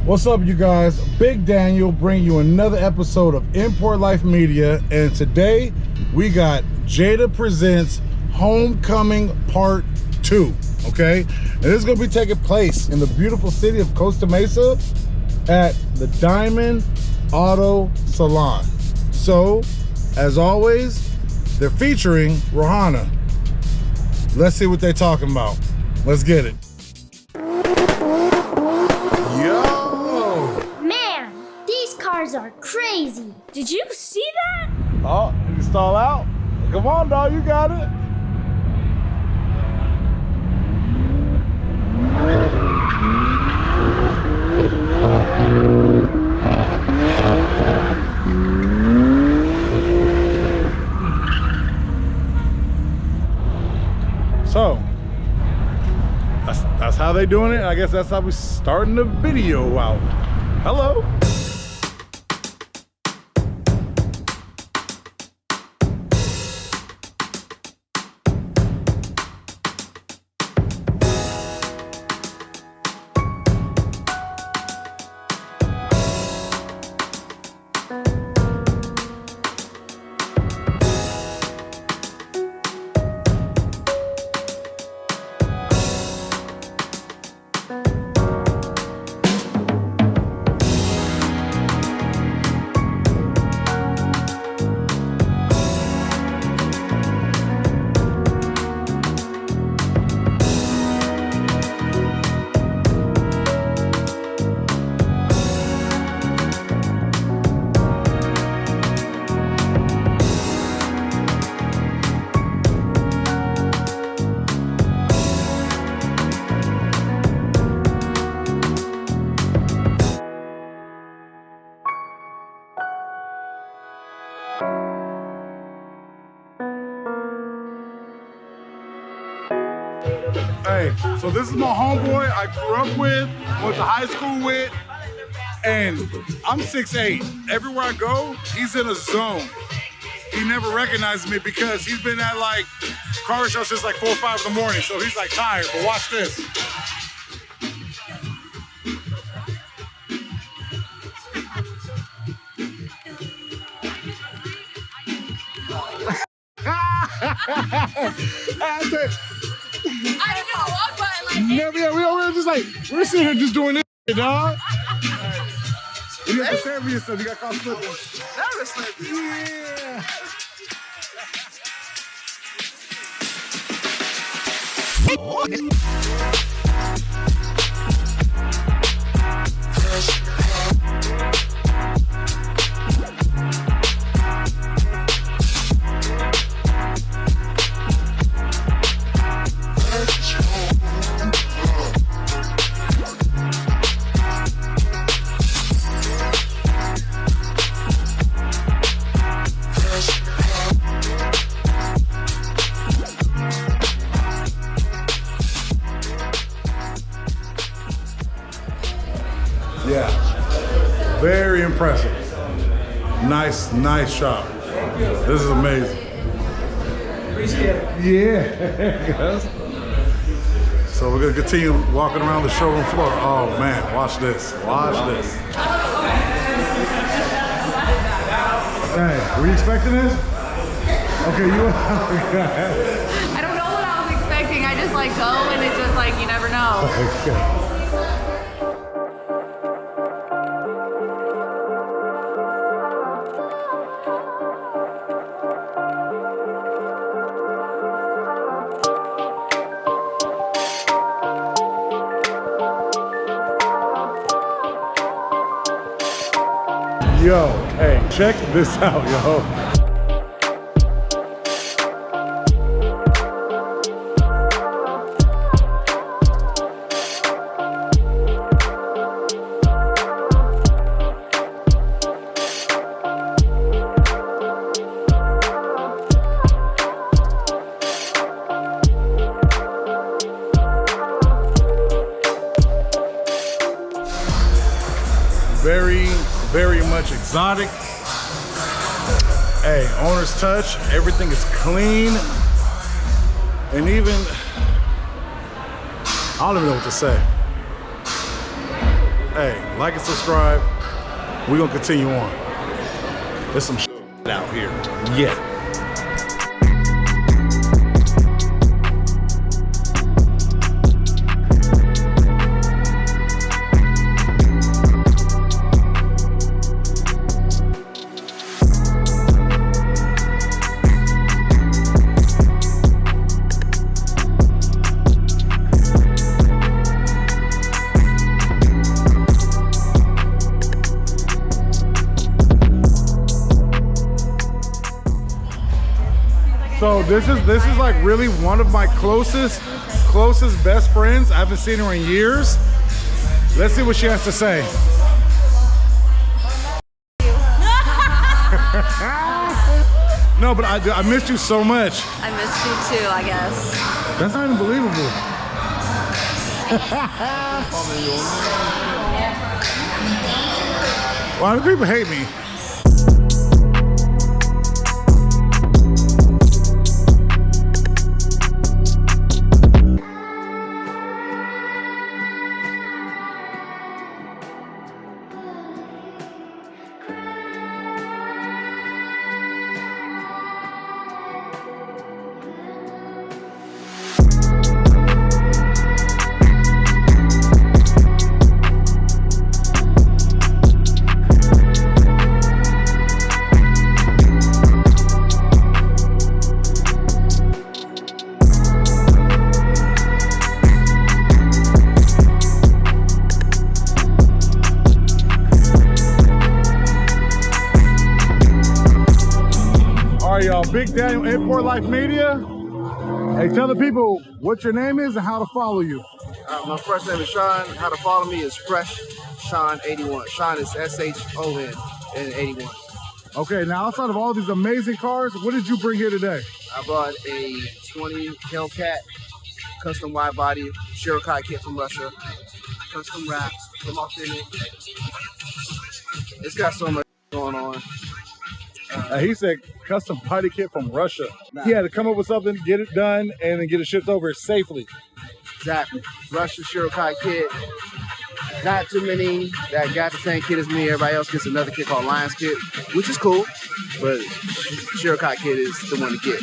What's up, you guys? Big Daniel bringing you another episode of Import Life Media, and today we got Jada Presents Homecoming Part 2, okay? And this is gonna be taking place in the beautiful city of Costa Mesa at the Diamond Auto Salon. So, as always, they're featuring Rohana. Let's see what they're talking about. Let's get it. Are crazy. Did you see that? Oh, you stall out? Come on, dog, you got it. So, that's how they doing it. I guess that's how we starting the video out. Hello. Hey, so this is my homeboy I grew up with, went to high school with, and I'm 6'8". Everywhere I go, he's in a zone. He never recognizes me because he's been at like car shows since like 4 or 5 in the morning, so he's like tired, but watch this. I didn't do the walk button like Never, yeah, we were just like, we're sitting here just doing this, dog. You have to serve yourself, you got caught slipping. never slipped. Yeah. Yeah, very impressive. Nice shop. This is amazing. Appreciate it. Yeah. So we're gonna continue walking around the showroom floor. Oh man, watch this. Watch this. Hey, were you expecting this? Okay, you. I don't know what I was expecting. I just like go and it's just like you never know. Okay. Yo, hey, check this out, yo. Very much exotic. Hey, owner's touch, everything is clean. And even, I don't even know what to say. Hey, like and subscribe. We're gonna continue on. There's some out here. Yeah. So this is like really one of my closest best friends. I haven't seen her in years. Let's see what she has to say. No, but I missed you so much. I missed you too, I guess. That's not even believable. Why do people hate me? All right, y'all, Big Daniel, Import Life Media. Hey, tell the people what your name is and how to follow you. My first name is Sean. How to follow me is Fresh Sean 81. Sean is SHON and 81. Okay, now outside of all these amazing cars, what did you bring here today? I bought a 20 Hellcat custom wide body Cherokee kit from Russia. Custom wraps from authentic. It's got so much going on. He said custom body kit from Russia. He had to come up with something, get it done, and then get it shipped over safely. Exactly. Russia Cherokee kit. Not too many that got the same kit as me. Everybody else gets another kit called Lions kit, which is cool, but Cherokee kit is the one to get.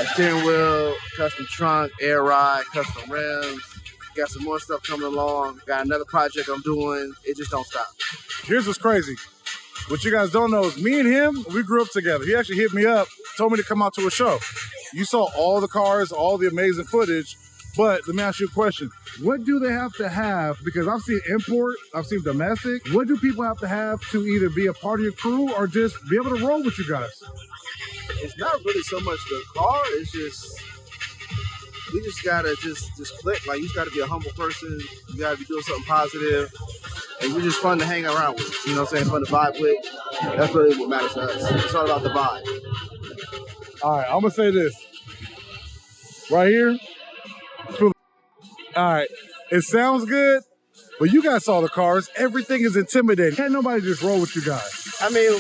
Steering wheel, custom trunk, air ride, custom rims. Got some more stuff coming along. Got another project I'm doing. It just don't stop. Here's what's crazy. What you guys don't know is me and him, we grew up together. He actually hit me up, told me to come out to a show. You saw all the cars, all the amazing footage, but let me ask you a question. What do they have to have? Because I've seen import, I've seen domestic. What do people have to have to either be a part of your crew or just be able to roll with you guys? It's not really so much the car, it's just, we just gotta just click. Like, you just gotta be a humble person. You gotta be doing something positive. And we're just fun to hang around with. You know what I'm saying? Fun to vibe with. That's really what matters to us. It's all about the vibe. All right, I'm gonna say this. Right here. All right, it sounds good, but you guys saw the cars. Everything is intimidating. Can't nobody just roll with you guys. I mean,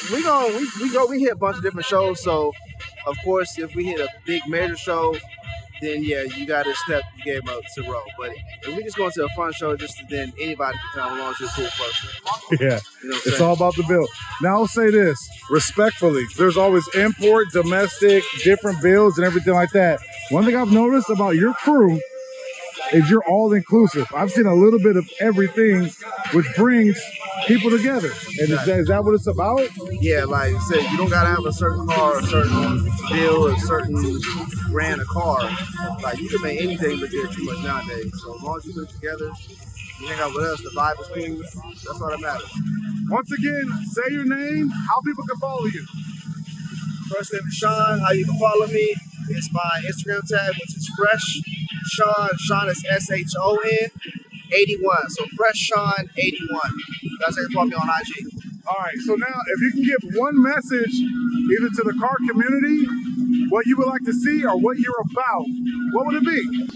we hit a bunch of different shows. So, of course, if we hit a big major show, then yeah, you got to step your game up to roll. But if we just go into a fun show, then anybody can come along as a cool person. Yeah, you know it's all about the build. Now I'll say this, respectfully, there's always import, domestic, different builds and everything like that. One thing I've noticed about your crew is you're all inclusive. I've seen a little bit of everything, which brings people together. And is that what it's about? Yeah, like I said, you don't gotta have a certain car, a certain build, a certain brand of car. Like, you can make anything but get too much nowadays. So as long as you put it together, you hang out with us, the vibe is cool, that's all that matters. Once again, say your name, how people can follow you. First name is Sean. How you can follow me is my Instagram tag, which is Fresh Sean. Sean is SHON 81. So Fresh Sean 81. That's how you follow me on IG. All right. So now, if you can give one message, either to the car community, what you would like to see, or what you're about, what would it be?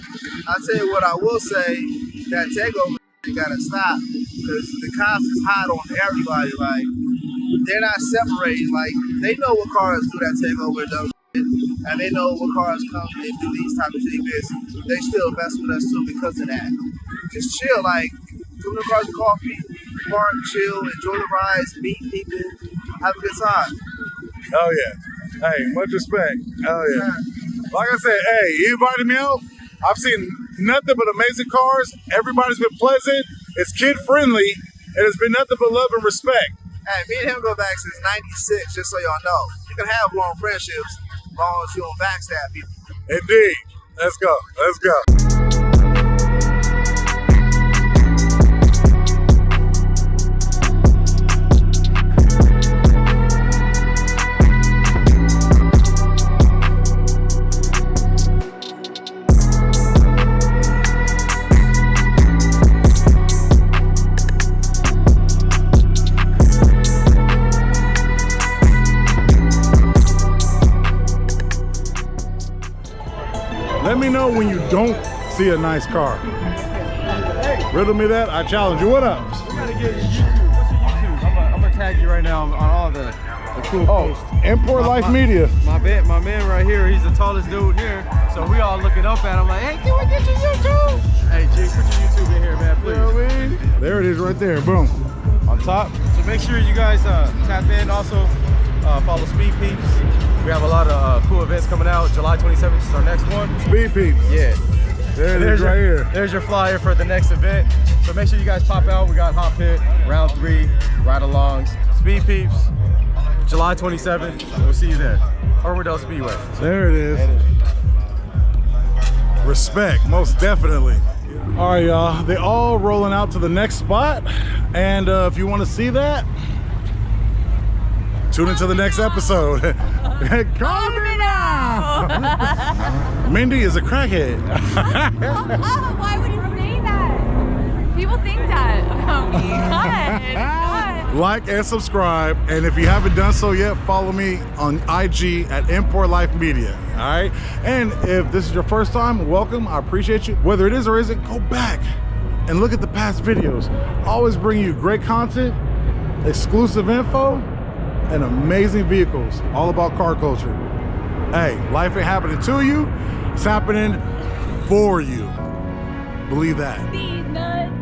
I'll tell you what I will say. That takeover gotta stop, because the cops is hot on everybody. Like, they're not separating. Like, they know what cars do that takeover and dumb shit, and they know what cars come and do these type of events. They still mess with us too because of that. Just chill. Like, Come to the cars and coffee, park, chill, enjoy the rides, meet people, have a good time. Oh yeah. Hey, much respect. Oh yeah. Like I said, hey, you invited me out. I've seen nothing but amazing cars. Everybody's been pleasant. It's kid friendly, and it's been nothing but love and respect. Hey, me and him go back since '96, just so y'all know. You can have long friendships as long as you don't backstab people. Indeed. Let's go. Let's go. Let me know when you don't see a nice car. Riddle me that, I challenge you. What up? We gotta get your YouTube. What's your YouTube? I'm gonna tag you right now on all the cool posts. Import Life Media. My man right here, he's the tallest dude here. So we all looking up at him like, hey, can we get your YouTube? Hey, G, put your YouTube in here, man, please. You know what I mean? There it is right there, boom. On top. So make sure you guys tap in. Also, follow Speed Peeps. We have a lot of cool events coming out. July 27th is our next one. Speed Peeps. Yeah. There it is right here. There's your flyer for the next event. So make sure you guys pop out. We got Hop Pit, Round 3, Ride-Alongs, Speed Peeps, July 27th. We'll see you there. Irwindale Speedway. There it is. Respect, most definitely. All right, y'all. They all rolling out to the next spot. And if you want to see that, tune into the next episode. Call me now. Mindy is a crackhead. Why would you say that? People think that about me. God. Like and subscribe, and if you haven't done so yet, follow me on IG at Import Life Media. All right, and if this is your first time, welcome. I appreciate you. Whether it is or isn't, go back and look at the past videos. Always bring you great content, exclusive info, and amazing vehicles. All about car culture. Hey, life ain't happening to you; it's happening for you. Believe that. These nuts.